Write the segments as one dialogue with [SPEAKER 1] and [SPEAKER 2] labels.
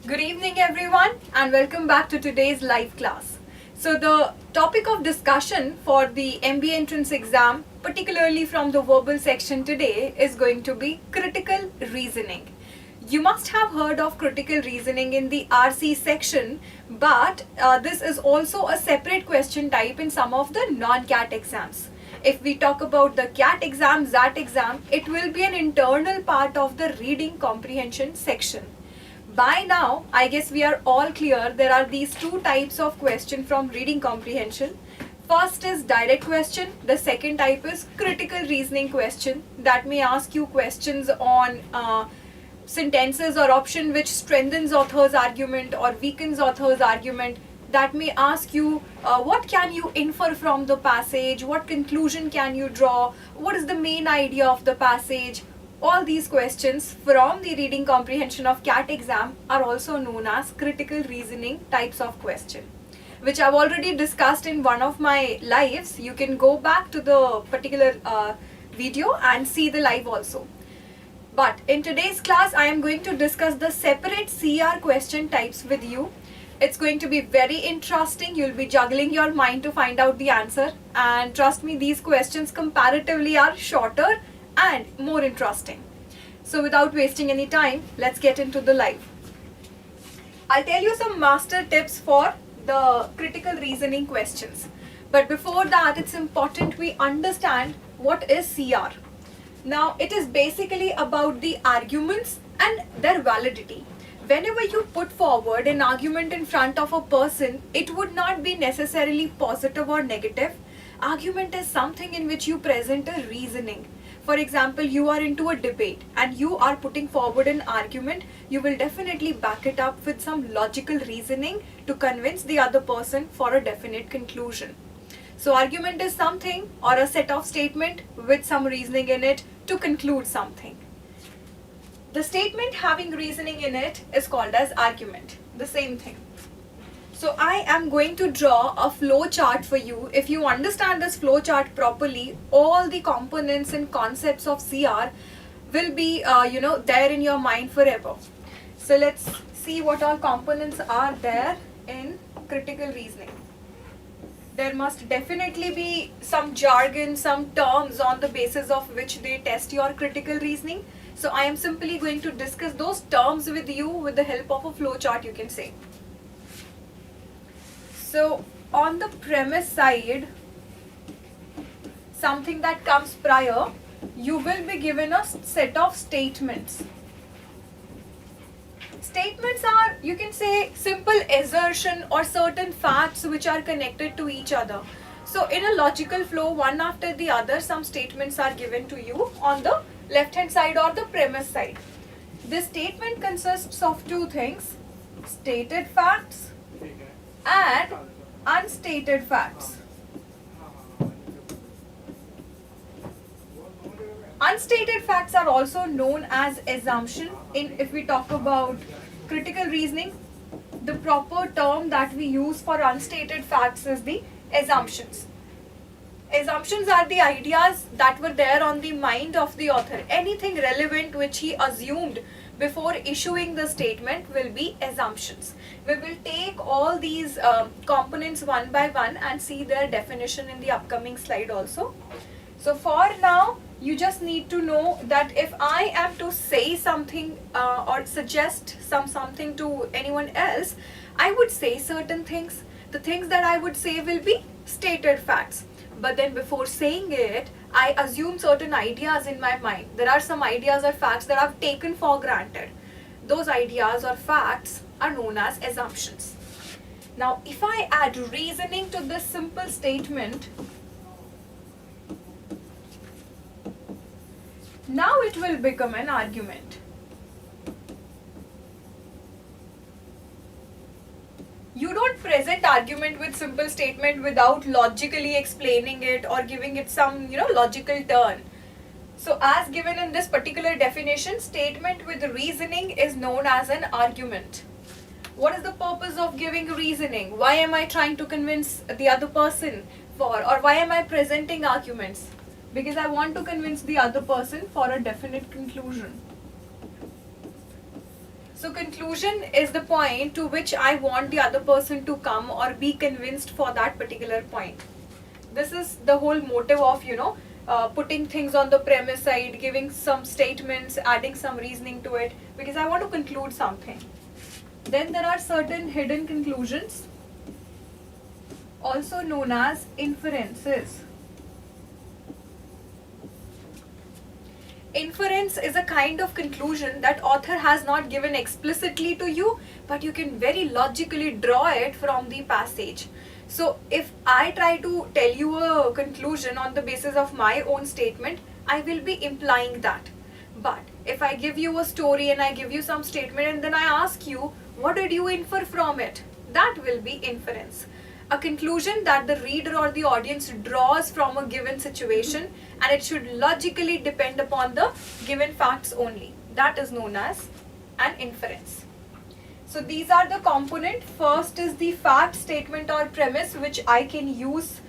[SPEAKER 1] Good evening everyone and welcome back to today's live class. So the topic of discussion for the MBA entrance exam, particularly from the verbal section today, is going to be critical reasoning. You must have heard of critical reasoning in the RC section, but this is also a separate question type in some of the non-CAT exams. If we talk about the CAT exam, ZAT exam, it will be an internal part of the reading comprehension section. By now, I guess we are all clear there are these two types of question from reading comprehension. First is direct question, the second type is critical reasoning question that may ask you questions on sentences or option which strengthens author's argument or weakens author's argument. That may ask you what can you infer from the passage, what conclusion can you draw, what is the main idea of the passage. All these questions from the reading comprehension of CAT exam are also known as critical reasoning types of question, which I've already discussed in one of my lives. You can go back to the particular video and see the live also. But in today's class, I am going to discuss the separate CR question types with you. It's going to be very interesting. You'll be juggling your mind to find out the answer. And trust me, these questions comparatively are shorter and more interesting. So without wasting any time, let's get into the live. I'll tell you some master tips for the critical reasoning questions. But before that, it's important we understand what is CR. Now, it is basically about the arguments and their validity. Whenever you put forward an argument in front of a person, it would not be necessarily positive or negative. Argument is something in which you present a reasoning. For example, you are into a debate and you are putting forward an argument, you will definitely back it up with some logical reasoning to convince the other person for a definite conclusion. So argument is something or a set of statement with some reasoning in it to conclude something. The statement having reasoning in it is called as argument, the same thing. So I am going to draw a flow chart for you. If you understand this flow chart properly, all the components and concepts of CR will be there in your mind forever. So let's see what all components are there in critical reasoning. There must definitely be some jargon, some terms on the basis of which they test your critical reasoning. So I am simply going to discuss those terms with you with the help of a flow chart, you can say. So on the premise side, something that comes prior, you will be given a set of statements. Statements are, you can say, simple assertion or certain facts which are connected to each other. So in a logical flow, one after the other, some statements are given to you on the left hand side or the premise side. This statement consists of two things: stated facts and unstated facts. Unstated facts are also known as assumption. If we talk about critical reasoning, the proper term that we use for unstated facts is the assumptions. Assumptions are the ideas that were there on the mind of the author. Anything relevant which he assumed before issuing the statement will be assumptions. We will take all these components one by one and see their definition in the upcoming slide also. So for now, you just need to know that if I am to say something or suggest something to anyone else, I would say certain things. The things that I would say will be stated facts. But then before saying it, I assume certain ideas in my mind. There are some ideas or facts that I've taken for granted. Those ideas or facts are known as assumptions. Now, if I add reasoning to this simple statement, now it will become an argument. You don't present argument with simple statement without logically explaining it or giving it some, logical turn. So as given in this particular definition, statement with reasoning is known as an argument. What is the purpose of giving reasoning? Why am I trying to convince the other person or why am I presenting arguments? Because I want to convince the other person for a definite conclusion. So conclusion is the point to which I want the other person to come or be convinced for that particular point. This is the whole motive of, putting things on the premise side, giving some statements, adding some reasoning to it, because I want to conclude something. Then there are certain hidden conclusions, also known as inferences. Inference is a kind of conclusion that author has not given explicitly to you, but you can very logically draw it from the passage. So if I try to tell you a conclusion on the basis of my own statement, I will be implying that. But if I give you a story and I give you some statement and then I ask you, what did you infer from it? That will be inference. A conclusion that the reader or the audience draws from a given situation, and it should logically depend upon the given facts only. That is known as an inference. So these are the component. First is the fact, statement or premise, which I can use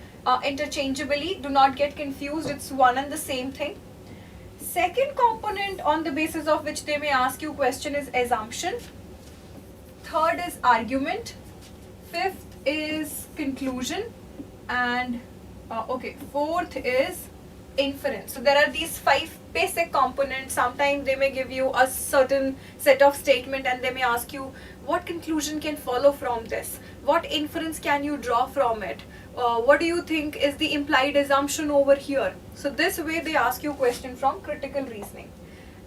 [SPEAKER 1] interchangeably. Do not get confused, it's one and the same thing. Second component on the basis of which they may ask you question is assumption. Third is argument. Fifth is conclusion, and fourth is inference. So there are these 5 basic components. Sometimes they may give you a certain set of statement and they may ask you what conclusion can follow from this, what inference can you draw from it, what do you think is the implied assumption over here. So this way they ask you question from critical reasoning.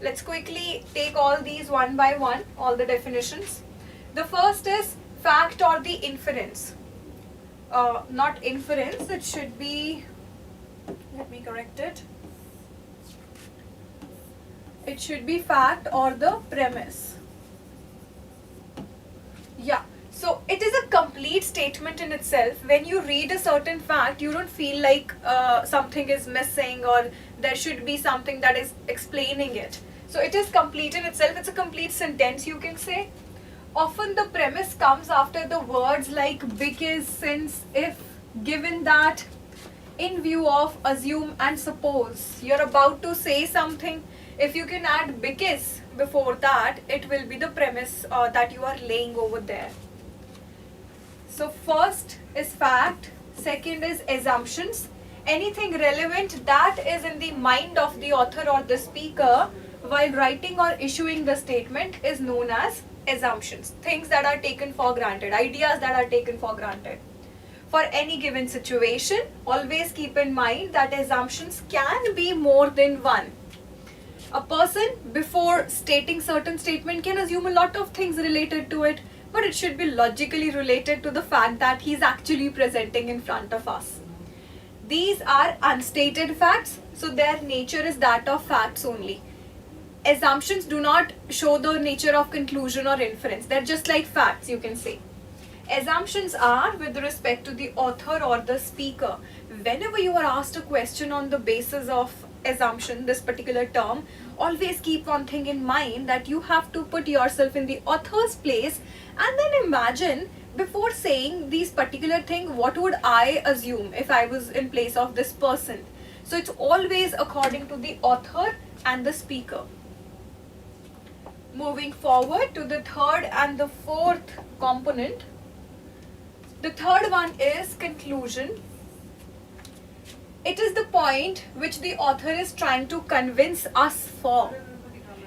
[SPEAKER 1] Let's quickly take all these one by one, all the definitions. The first is fact or the inference. Not inference, it should be, let me correct it. It should be fact or the premise. Yeah, so it is a complete statement in itself. When you read a certain fact, you don't feel like something is missing or there should be something that is explaining it. So it is complete in itself. It's a complete sentence, you can say. Often the premise comes after the words like because, since, if, given that, in view of, assume and suppose. You're about to say something. If you can add because before that, it will be the premise that you are laying over there. So first is fact, second is assumptions. Anything relevant that is in the mind of the author or the speaker while writing or issuing the statement is known as assumptions. Things that are taken for granted, ideas that are taken for granted. For any given situation, always keep in mind that assumptions can be more than one. A person, before stating certain statement, can assume a lot of things related to it, but it should be logically related to the fact that he is actually presenting in front of us. These are unstated facts, so their nature is that of facts only. Assumptions do not show the nature of conclusion or inference. They're just like facts, you can say. Assumptions are with respect to the author or the speaker. Whenever you are asked a question on the basis of assumption, this particular term, always keep one thing in mind, that you have to put yourself in the author's place and then imagine, before saying these particular thing, what would I assume if I was in place of this person. So it's always according to the author and the speaker. Moving forward to the third and the fourth component. The third one is conclusion. It is the point which the author is trying to convince us for.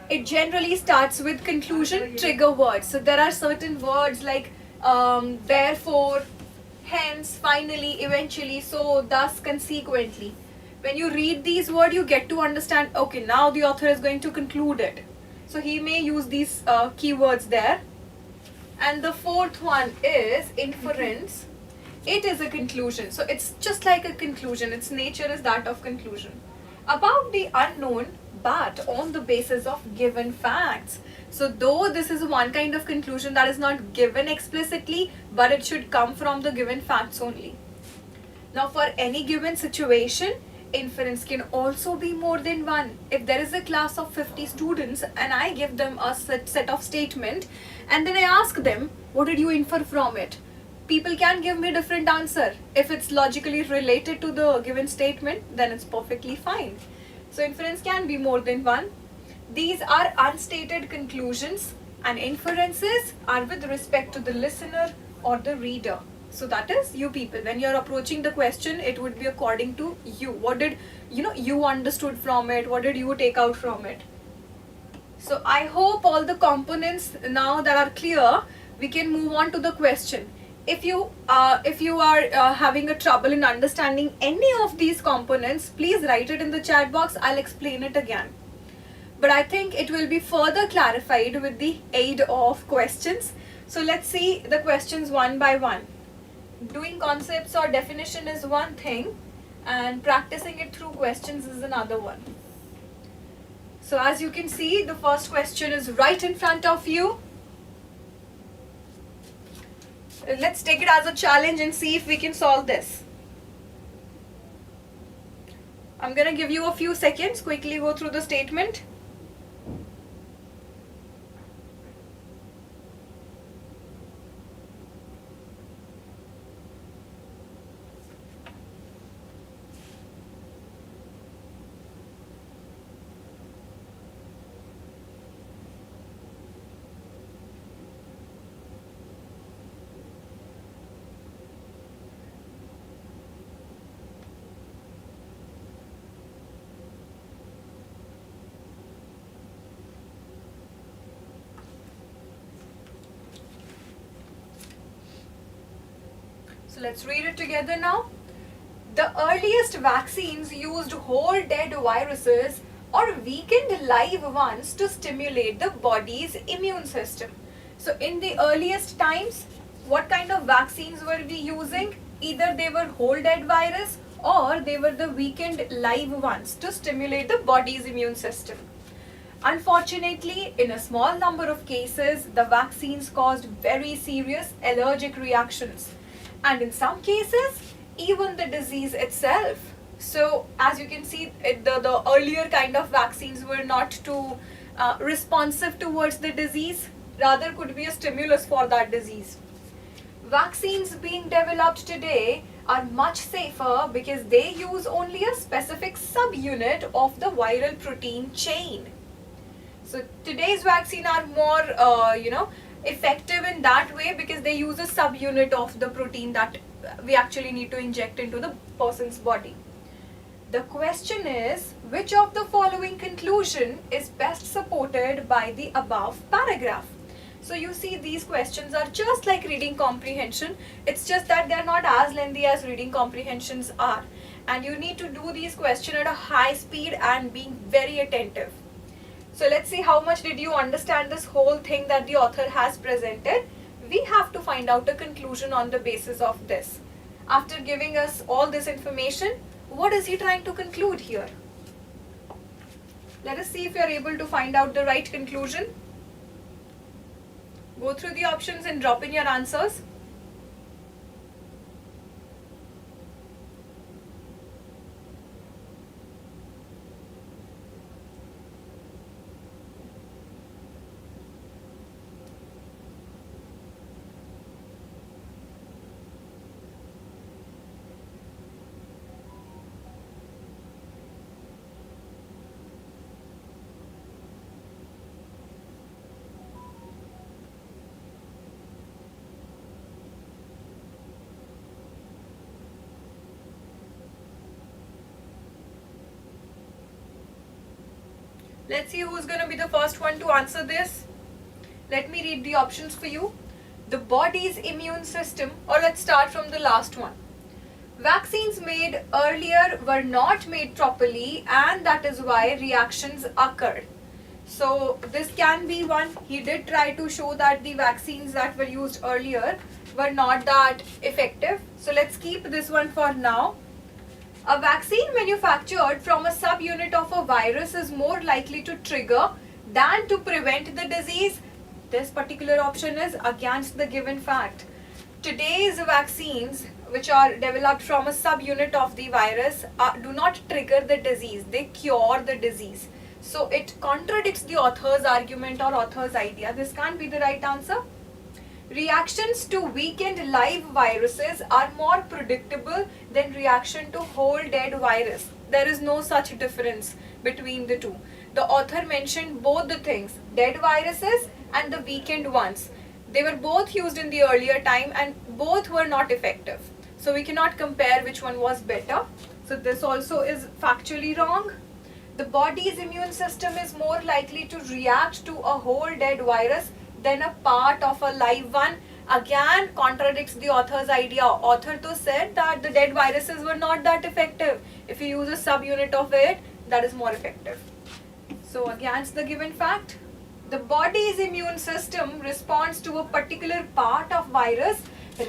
[SPEAKER 1] It generally starts with conclusion trigger words. So there are certain words like therefore, hence, finally, eventually, so, thus, consequently. When you read these words, you get to understand, okay, now the author is going to conclude it. So he may use these keywords there. And the fourth one is inference. It is a conclusion. So it's just like a conclusion. Its nature is that of conclusion. About the unknown, but on the basis of given facts. So though this is one kind of conclusion that is not given explicitly, but it should come from the given facts only. Now for any given situation, inference can also be more than one. If there is a class of 50 students and I give them a set of statement and then I ask them, what did you infer from it? People can give me a different answer. If it's logically related to the given statement, then it's perfectly fine. So inference can be more than one. These are unstated conclusions, and inferences are with respect to the listener or the reader. So that is you people. When you're approaching the question, it would be according to you. What did you understood from it? What did you take out from it? So I hope all the components now that are clear, we can move on to the question. If you are having a trouble in understanding any of these components, please write it in the chat box. I'll explain it again. But I think it will be further clarified with the aid of questions. So let's see the questions one by one. Doing concepts or definition is one thing, and practicing it through questions is another one. So as you can see, the first question is right in front of you. Let's take it as a challenge and see if we can solve this. I'm going to give you a few seconds, quickly go through the statement. So let's read it together now. The earliest vaccines used whole dead viruses or weakened live ones to stimulate the body's immune system. So in the earliest times, what kind of vaccines were we using? Either they were whole dead virus or they were the weakened live ones to stimulate the body's immune system. Unfortunately, in a small number of cases, the vaccines caused very serious allergic reactions, and in some cases, even the disease itself. So as you can see, the earlier kind of vaccines were not too responsive towards the disease, rather could be a stimulus for that disease. Vaccines being developed today are much safer because they use only a specific subunit of the viral protein chain. So today's vaccine are more, effective in that way because they use a subunit of the protein that we actually need to inject into the person's body. The question is, which of the following conclusion is best supported by the above paragraph? So you see, these questions are just like reading comprehension. It's just that they're not as lengthy as reading comprehensions are. And you need to do these questions at a high speed and being very attentive. So let's see how much did you understand this whole thing that the author has presented. We have to find out a conclusion on the basis of this. After giving us all this information, what is he trying to conclude here? Let us see if you are able to find out the right conclusion. Go through the options and drop in your answers. Let's see who's going to be the first one to answer this. Let me read the options for you. The body's immune system, or let's start from the last one. Vaccines made earlier were not made properly, and that is why reactions occurred. So this can be one. He did try to show that the vaccines that were used earlier were not that effective. So let's keep this one for now. A vaccine manufactured from a subunit of a virus is more likely to trigger than to prevent the disease. This particular option is against the given fact. Today's vaccines, which are developed from a subunit of the virus, do not trigger the disease. They cure the disease. So it contradicts the author's argument or author's idea. This can't be the right answer. Reactions to weakened live viruses are more predictable than reaction to whole dead virus. There is no such difference between the two. The author mentioned both the things, dead viruses and the weakened ones. They were both used in the earlier time and both were not effective. So we cannot compare which one was better. So this also is factually wrong. The body's immune system is more likely to react to a whole dead virus than a part of a live one. Again, contradicts the author's idea. Author too said that the dead viruses were not that effective. If you use a subunit of it, that is more effective. So against the given fact, the body's immune system responds to a particular part of virus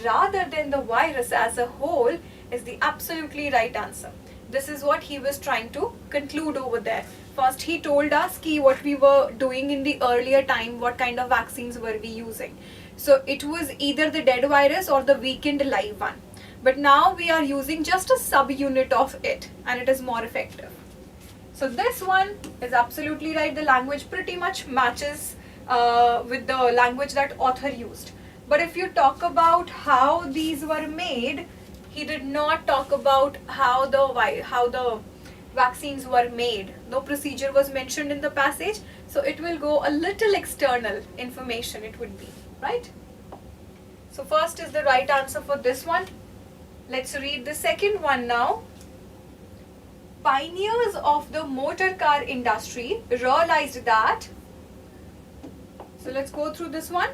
[SPEAKER 1] rather than the virus as a whole is the absolutely right answer. This is what he was trying to conclude over there. First he told us what we were doing in the earlier time, what kind of vaccines were we using. So it was either the dead virus or the weakened live one. But now we are using just a subunit of it and it is more effective. So this one is absolutely right. The language pretty much matches with the language that author used. But if you talk about how these were made, he did not talk about how the vaccines were made. No procedure was mentioned in the passage, so it will go a little external information it would be, right? So first is the right answer for this one. Let's read the second one now. Pioneers of the motor car industry realized that, so let's go through this one.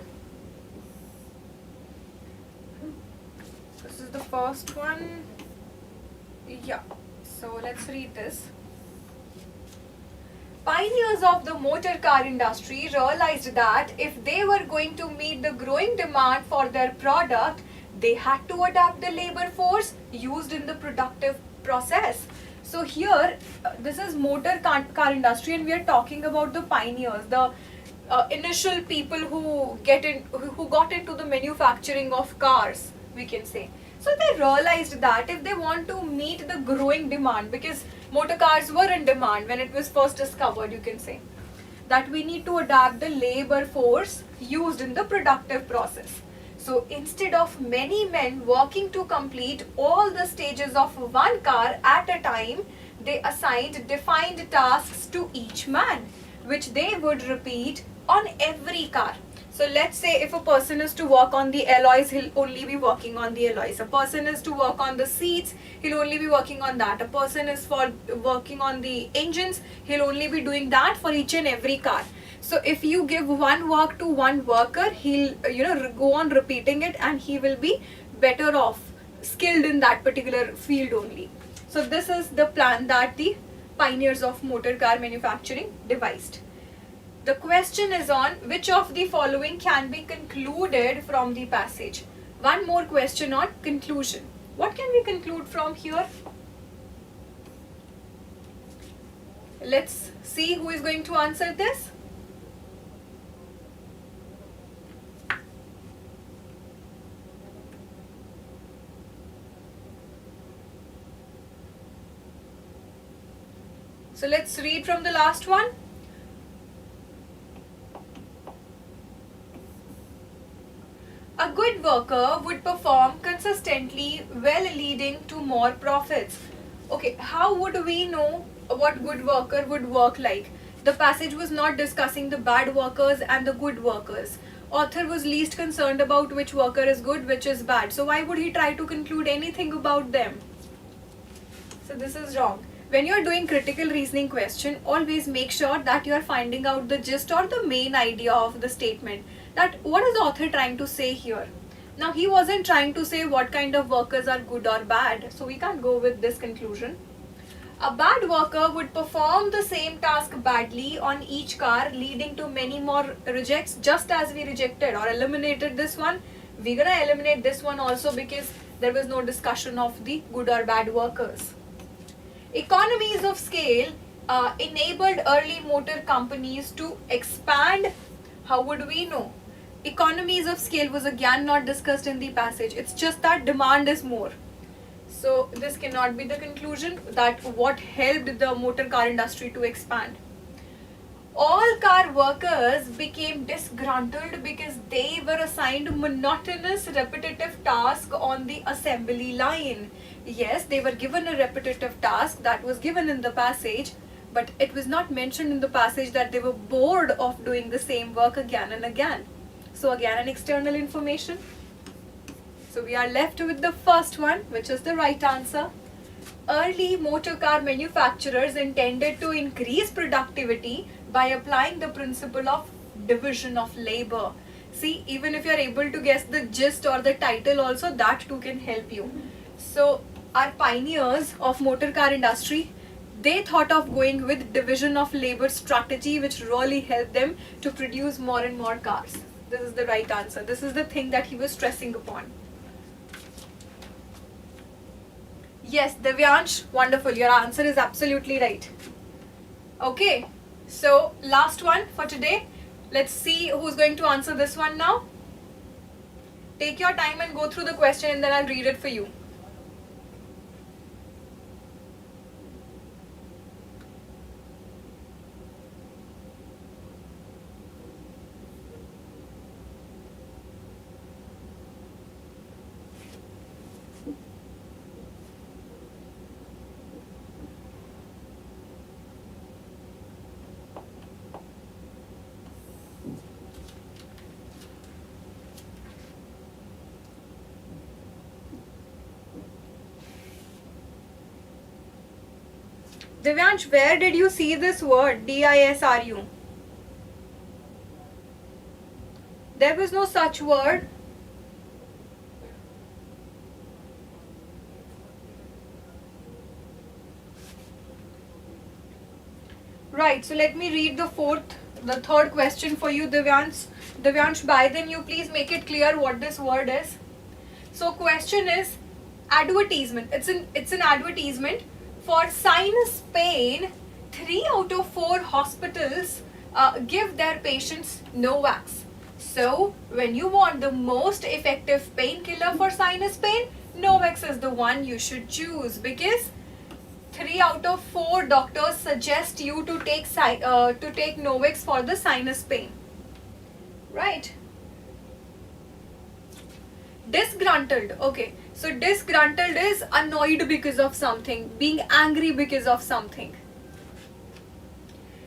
[SPEAKER 1] This is the first one. Yeah, so let's read this. Pioneers of the motor car industry realized that if they were going to meet the growing demand for their product, they had to adapt the labor force used in the productive process. So here, this is motor car industry and we are talking about the pioneers, the initial people who got into the manufacturing of cars, we can say. So they realized that if they want to meet the growing demand, because motor cars were in demand when it was first discovered, you can say, that we need to adapt the labor force used in the productive process. So instead of many men working to complete all the stages of one car at a time, they assigned defined tasks to each man, which they would repeat on every car. So let's say if a person is to work on the alloys, he'll only be working on the alloys. A person is to work on the seats, he'll only be working on that. A person is for working on the engines, he'll only be doing that for each and every car. So if you give one work to one worker, he'll go on repeating it and he will be better off, skilled in that particular field only. So this is the plan that the pioneers of motor car manufacturing devised. The question is on which of the following can be concluded from the passage. One more question on conclusion. What can we conclude from here? Let's see who is going to answer this. So let's read from the last one. A good worker would perform consistently, well, leading to more profits. Okay, how would we know what good worker would work like? The passage was not discussing the bad workers and the good workers. Author was least concerned about which worker is good, which is bad. So why would he try to conclude anything about them? So this is wrong. When you are doing critical reasoning question, always make sure that you are finding out the gist or the main idea of the statement. That what is the author trying to say here? Now he wasn't trying to say what kind of workers are good or bad, so we can't go with this conclusion. A bad worker would perform the same task badly on each car, leading to many more rejects, just as we rejected or eliminated this one. We're gonna eliminate this one also because there was no discussion of the good or bad workers. Economies of scale enabled early motor companies to expand. How would we know? Economies of scale was again not discussed in the passage. It's just that demand is more. So this cannot be the conclusion that what helped the motor car industry to expand. All car workers became disgruntled because they were assigned monotonous repetitive task on the assembly line. Yes, they were given a repetitive task that was given in the passage, But it was not mentioned in the passage that they were bored of doing the same work again and again. So again, an external information. So we are left with the first one, which is the right answer. Early motor car manufacturers intended to increase productivity by applying the principle of division of labor. See, even if you are able to guess the gist or the title also, that too can help you. So our pioneers of motor car industry, they thought of going with division of labor strategy, which really helped them to produce more and more cars. This is the right answer. This is the thing that he was stressing upon. Yes, Divyansh, wonderful. Your answer is absolutely right. Okay, so last one for today. Let's see who's going to answer this one now. Take your time and go through the question and then I'll read it for you. Divyansh, where did you see this word DISRU? There was no such word. Right, so let me read the third question for you, Divyansh. Divyansh, by then you please make it clear what this word is. So question is advertisement. It's an advertisement. For sinus pain, 3 out of 4 hospitals give their patients Novax. So when you want the most effective painkiller for sinus pain, Novax is the one you should choose, because 3 out of 4 doctors suggest you to take Novax for the sinus pain. Right? Disgruntled. Okay. So disgruntled is annoyed because of something, being angry because of something.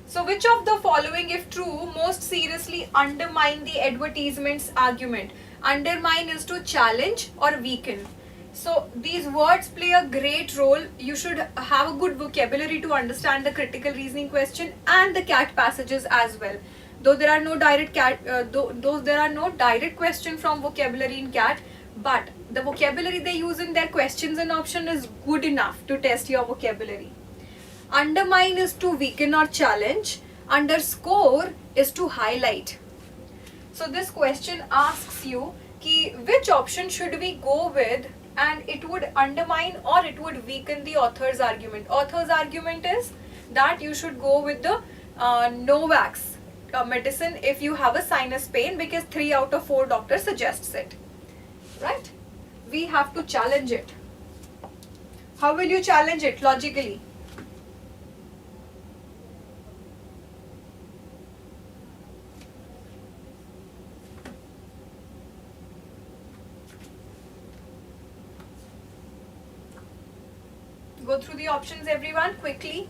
[SPEAKER 1] So which of the following, if true, most seriously undermine the advertisement's argument? Undermine is to challenge or weaken. So these words play a great role. You should have a good vocabulary to understand the critical reasoning question and the CAT passages as well. Though there are no direct question from vocabulary in CAT, but the vocabulary they use in their questions and option is good enough to test your vocabulary. Undermine is to weaken or challenge. Underscore is to highlight. So this question asks you which option should we go with, and it would undermine or it would weaken the author's argument. Author's argument is that you should go with the Novax medicine if you have a sinus pain, because 3 out of 4 doctors suggests it. Right? We have to challenge it. How will you challenge it logically? Go through the options, everyone, quickly.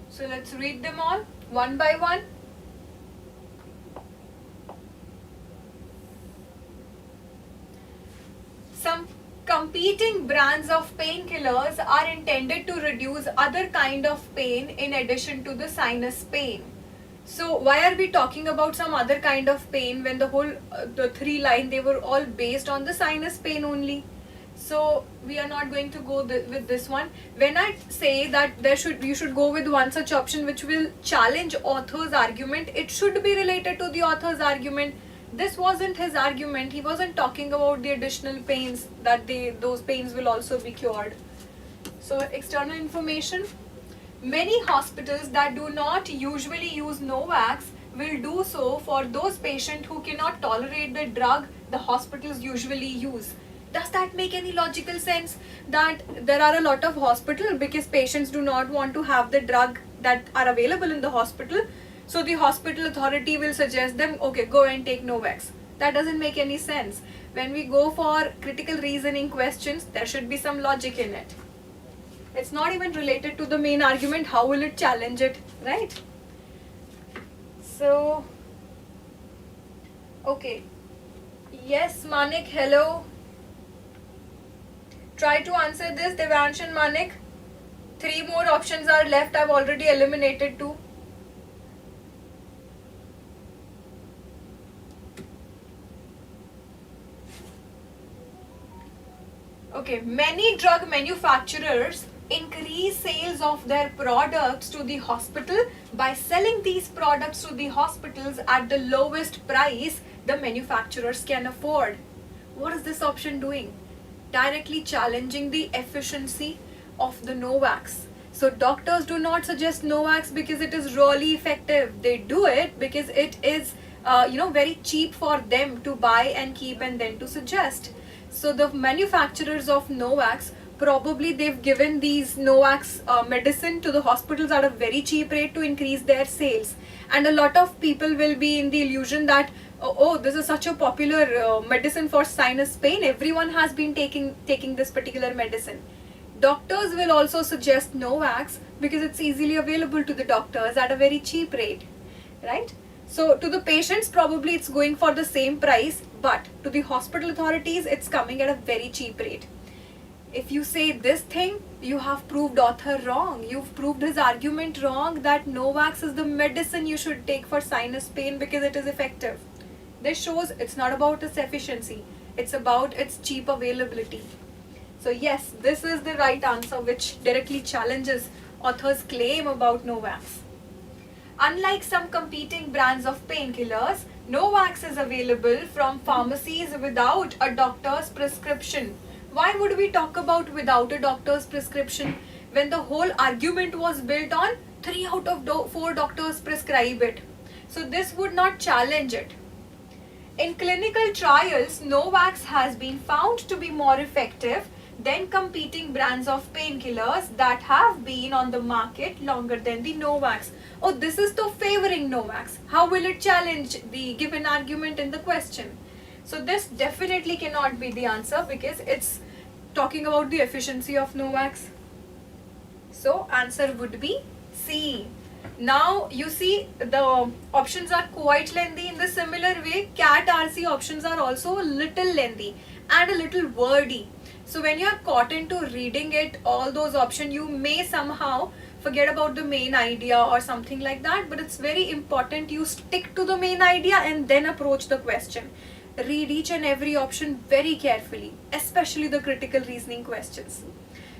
[SPEAKER 1] So let's read them all one by one. Some competing brands of painkillers are intended to reduce other kind of pain in addition to the sinus pain. So why are we talking about some other kind of pain when the 3 line, they were all based on the sinus pain only? So we are not going to go with this one. When I say that you should go with one such option which will challenge author's argument, it should be related to the author's argument. This wasn't his argument. He wasn't talking about the additional pains, that those pains will also be cured. So external information. Many hospitals that do not usually use Novax will do so for those patients who cannot tolerate the drug the hospitals usually use. Does that make any logical sense? That there are a lot of hospitals because patients do not want to have the drug that are available in the hospital. So the hospital authority will suggest them, okay, go and take Novax. That doesn't make any sense. When we go for critical reasoning questions, there should be some logic in it. It's not even related to the main argument. How will it challenge it, right? So, okay. Yes, Manik, hello. Try to answer this, Devansh and Manik. 3 more options are left. I've already eliminated 2. Okay, many drug manufacturers increase sales of their products to the hospital by selling these products to the hospitals at the lowest price the manufacturers can afford. What is this option doing? Directly challenging the efficiency of the Novax. So doctors do not suggest Novax because it is really effective. They do it because it is very cheap for them to buy and keep and then to suggest. So the manufacturers of Novax, probably they've given these Novax medicine to the hospitals at a very cheap rate to increase their sales. And a lot of people will be in the illusion that, oh, this is such a popular medicine for sinus pain. Everyone has been taking this particular medicine. Doctors will also suggest Novax because it's easily available to the doctors at a very cheap rate, right? So to the patients, probably it's going for the same price, but to the hospital authorities, it's coming at a very cheap rate. If you say this thing, you have proved author wrong. You've proved his argument wrong that Novax is the medicine you should take for sinus pain because it is effective. This shows it's not about its efficiency. It's about its cheap availability. So yes, this is the right answer which directly challenges author's claim about Novax. Unlike some competing brands of painkillers, Novax is available from pharmacies without a doctor's prescription. Why would we talk about without a doctor's prescription when the whole argument was built on 3 out of 4 doctors prescribe it? So this would not challenge it. In clinical trials, Novax has been found to be more effective than competing brands of painkillers that have been on the market longer than the Novax. Oh, this is the favoring Novax. How will it challenge the given argument in the question? So this definitely cannot be the answer because it's talking about the efficiency of Novax. So answer would be C. Now you see the options are quite lengthy. In the similar way, CAT RC options are also a little lengthy and a little wordy. So when you are caught into reading it, all those options, you may somehow forget about the main idea or something like that. But it's very important you stick to the main idea and then approach the question. Read each and every option very carefully, especially the critical reasoning questions.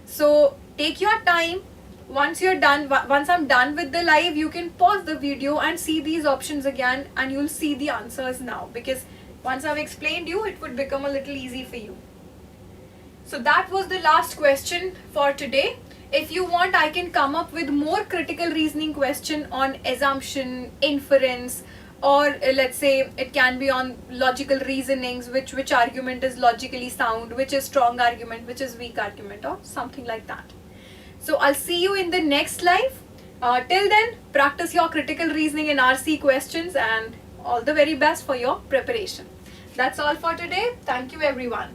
[SPEAKER 1] So take your time. Once I'm done with the live, you can pause the video and see these options again and you'll see the answers now, because once I've explained you, it would become a little easy for you. So that was the last question for today. If you want, I can come up with more critical reasoning question on assumption, inference, or let's say it can be on logical reasonings, which argument is logically sound, which is strong argument, which is weak argument, or something like that. So I'll see you in the next live. Till then, practice your critical reasoning and RC questions, and all the very best for your preparation. That's all for today. Thank you everyone.